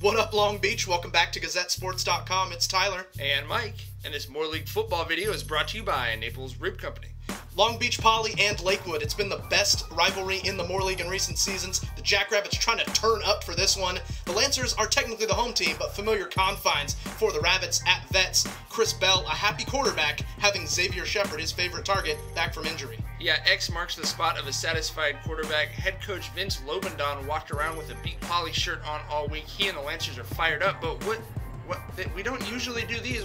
What up, Long Beach? Welcome back to GazetteSports.com. It's Tyler. And Mike. And this Moore League football video is brought to you by Naples Rib Company. Long Beach Poly and Lakewood. It's been the best rivalry in the Moore League in recent seasons. The Jackrabbits trying to turn up for this one. The Lancers are technically the home team, but familiar confines for the Rabbits at Vets. Chris Bell, a happy quarterback, having Xavier Shepard, his favorite target, back from injury. Yeah, X marks the spot of a satisfied quarterback. Head coach Vince Lobendon walked around with a Beat Poly shirt on all week. He and the Lancers are fired up, but what we don't usually do these.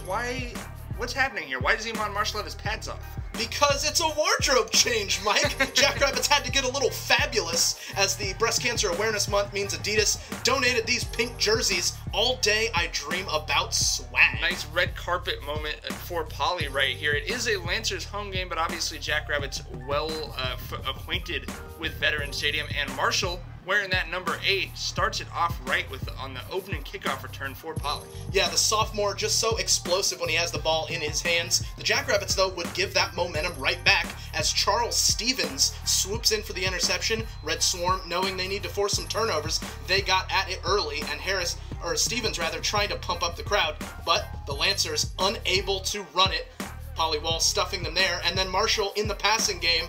What's happening here? Why does Iman Marshall have his pads off? Because it's a wardrobe change, Mike. Jackrabbits had to get a little fabulous, as the Breast Cancer Awareness Month means Adidas donated these pink jerseys. All day I dream about swag. Nice red carpet moment for Poly right here. It is a Lancers home game, but obviously Jackrabbits well acquainted with Veteran Stadium, and Marshall, wearing that number 8, starts it off right on the opening kickoff return for Poly. Yeah, the sophomore just so explosive when he has the ball in his hands. The Jackrabbits, though, would give that momentum right back as Charles Stevens swoops in for the interception. Red Swarm, knowing they need to force some turnovers, they got at it early, and Stevens trying to pump up the crowd, but the Lancers unable to run it. Poly Wall stuffing them there, and then Marshall in the passing game,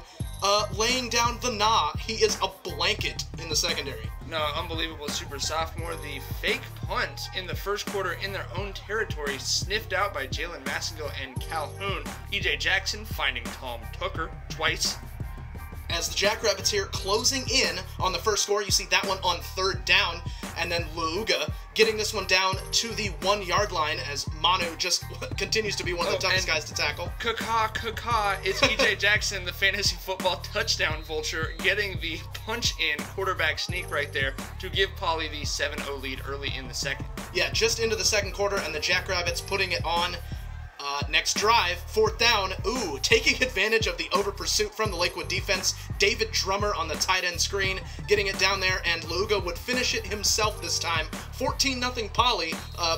laying down the nah. He is a blanket in the secondary. No, unbelievable super sophomore. The fake punt in the first quarter in their own territory, sniffed out by Jalen Massengill and Calhoun. E.J. Jackson finding Tom Tucker twice. As the Jackrabbits here closing in on the first score, you see that one on third down, and then Luuga getting this one down to the 1-yard line as Manu just continues to be one of the toughest guys to tackle. It's E.J. Jackson, the fantasy football touchdown vulture, getting the punch-in quarterback sneak right there to give Poly the 7-0 lead early in the second. Yeah, just into the second quarter, and the Jackrabbits putting it on. Next drive, fourth down. Taking advantage of the over pursuit from the Lakewood defense. David Drummer on the tight end screen, getting it down there, and Luuga would finish it himself this time. 14-0 Poly,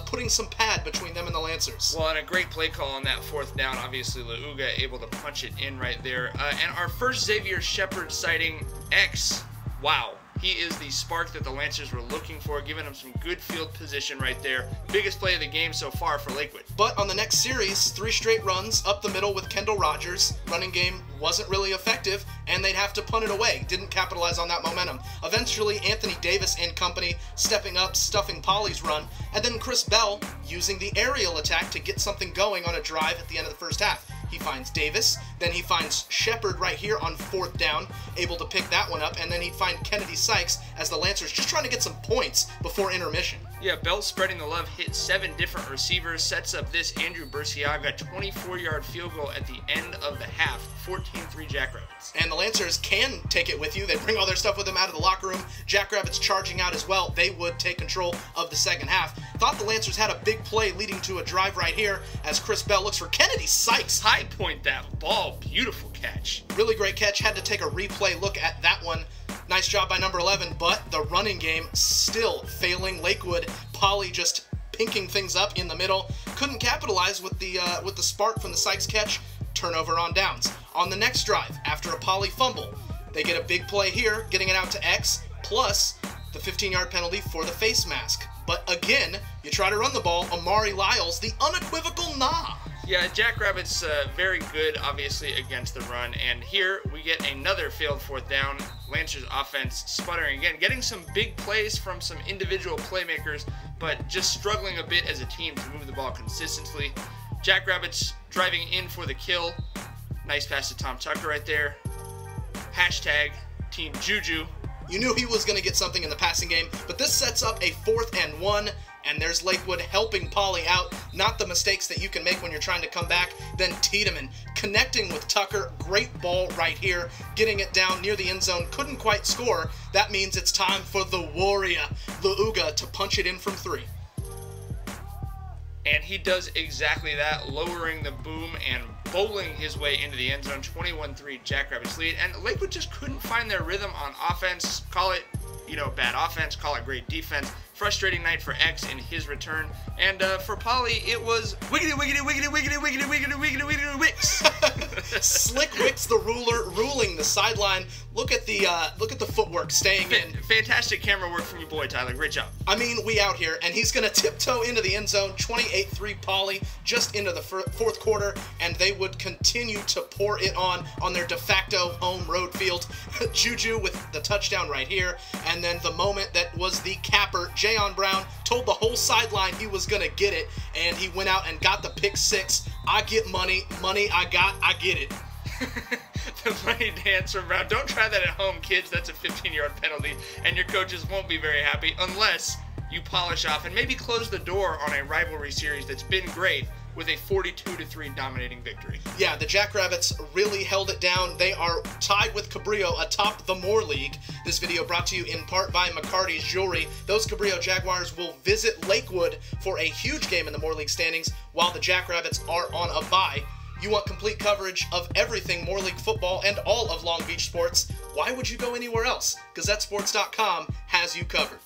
putting some pad between them and the Lancers. Well, and a great play call on that fourth down. Obviously, Luuga able to punch it in right there. And our first Xavier Shepard sighting, X. Wow. He is the spark that the Lancers were looking for, giving him some good field position right there. Biggest play of the game so far for Lakewood. But on the next series, 3 straight runs up the middle with Kendall Rogers. Running game wasn't really effective, and they'd have to punt it away. Didn't capitalize on that momentum. Eventually, Anthony Davis and company stepping up, stuffing Poly's run, and then Chris Bell using the aerial attack to get something going on a drive at the end of the first half. He finds Davis, then he finds Shepard right here on fourth down, able to pick that one up, and then he'd find Kennedy Sykes as the Lancers just trying to get some points before intermission. Yeah, Bell spreading the love, hit 7 different receivers, sets up this Andrew Burciaga 24-yard field goal at the end of the half, 14-3 Jackrabbits. And the Lancers can take it with you. They bring all their stuff with them out of the locker room. Jackrabbits charging out as well. They would take control of the second half. Thought the Lancers had a big play leading to a drive right here as Chris Bell looks for Kennedy Sykes. High point that ball. Beautiful catch. Really great catch. Had to take a replay look at that one. Nice job by number 11, but the running game still failing Lakewood. Poly just pinking things up in the middle. Couldn't capitalize with the spark from the Sykes catch. Turnover on downs. On the next drive, after a Poly fumble, they get a big play here, getting it out to X, plus the 15-yard penalty for the face mask. But again, you try to run the ball, Amari Lyles, the unequivocal nah. Yeah, Jackrabbits very good, obviously, against the run. And here we get another failed fourth down. Lancers offense sputtering again, getting some big plays from some individual playmakers, but just struggling a bit as a team to move the ball consistently. Jackrabbits driving in for the kill. Nice pass to Tom Tucker right there. Hashtag Team Juju. You knew he was going to get something in the passing game, but this sets up a 4th and 1. And there's Lakewood helping Poly out. Not the mistakes that you can make when you're trying to come back. Then Tiedemann connecting with Tucker. Great ball right here. Getting it down near the end zone. Couldn't quite score. That means it's time for the Warrior, Luuga, to punch it in from 3. And he does exactly that, lowering the boom and bowling his way into the end zone. 21-3 Jackrabbits lead. And Lakewood just couldn't find their rhythm on offense. Call it, bad offense. Call it great defense. frustrating night for X in his return. And for Polly, it was wiggity, wiggity, wiggity, wiggity, wiggity, wiggity, wiggity, wiggity, wicks. Slick Wicks the ruler ruling the sideline. Look at the footwork staying in. Fantastic camera work from your boy, Tyler. Great job. I mean, we out here, and he's going to tiptoe into the end zone, 28-3 Poly, just into the fourth quarter, and they would continue to pour it on their de facto home road field. Juju with the touchdown right here, and then the moment that was the capper, Jayon Brown told the whole sideline he was going to get it, and he went out and got the pick six. I get money I get it. The money dance from Brown. Don't try that at home, kids. That's a 15-yard penalty, and your coaches won't be very happy unless you polish off and maybe close the door on a rivalry series that's been great with a 42-3 dominating victory. Yeah, the Jackrabbits really held it down. They are tied with Cabrillo atop the Moore League. This video brought to you in part by McCarty's Jewelry. Those Cabrillo Jaguars will visit Lakewood for a huge game in the Moore League standings while the Jackrabbits are on a bye. You want complete coverage of everything Moore League football and all of Long Beach sports. Why would you go anywhere else? GazetteSports.com has you covered.